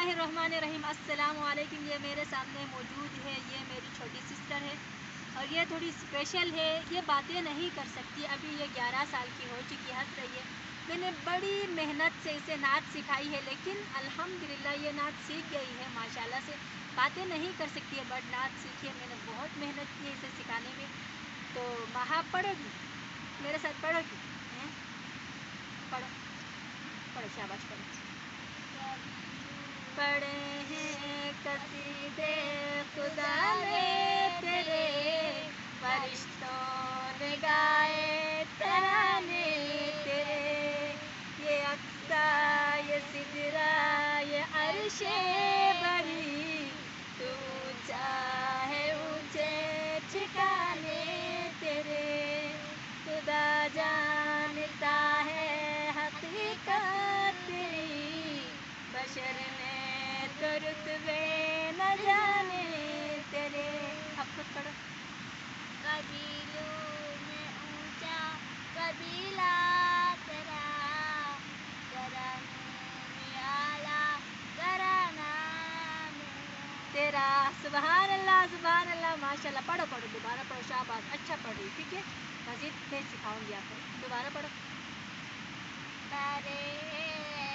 बिस्मिल्लाहिर्रहमानिर्रहीम। अस्सलाम वालेकुम। ये मेरे सामने मौजूद है, ये मेरी छोटी सिस्टर है और ये थोड़ी स्पेशल है। ये बातें नहीं कर सकती, अभी ये 11 साल की हो चुकी, हंस रही है। मैंने बड़ी मेहनत से इसे नाच सिखाई है, लेकिन अल्हम्दुलिल्लाह ये नाच सीख गई है माशाल्लाह से। बातें नहीं कर सकती है बट नाच सीखी है। मैंने बहुत मेहनत की है इसे सिखाने में। तो महा पढ़ोगी, मेरे साथ पढ़ोगी? पढ़ो पढ़ो, शाबाश पढ़ो। पढ़े हैं कसीदे खुदा ने तेरे, फरिश्तों ने गाए तराने तेरे। ये अक्सा ये सिदरा ये अर्शे बड़ी, तू चाहे ऊंचे ठिकाने तेरे। खुदा जानता है हकीकत तेरी, बशर ने तो रुतबे न जाने तेरे। अब खुद पढ़ो। कबीलों में ऊंचा कबीला तेरा, घरानों में आला घराना तेरा। सुभान अल्लाह माशाल्लाह। पढ़ो पढ़ो, दोबारा पढ़ो, शाबाश, अच्छा पढ़ी, ठीक है। मज़ीद मैं सिखाऊंगी आपको, दोबारा पढ़ो।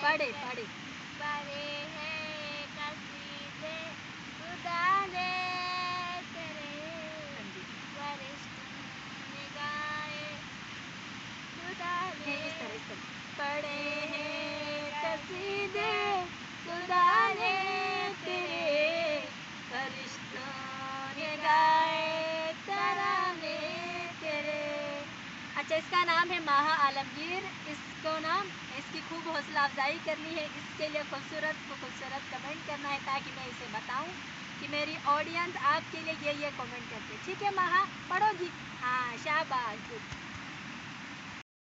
पढ़े पढ़े पढ़े हैं कसीदे खुदा ने तेरे, फरिश्तों ने गाए खुदा ने। इस तरह पढ़े हैं कसीदे खुदा ने तेरे, फरिश्तों ने गाए तराने तेरे। अच्छा, इसका नाम है माहा आलमगीर। इसको नाम इसकी खूब हौसला अफजाई करनी है। इसके लिए खूबसूरत कमेंट करना है, ताकि मैं इसे बताऊं कि मेरी ऑडियंस आपके लिए ये कमेंट करते। ठीक है माहा, पढ़ोगी? हाँ, शाबाश।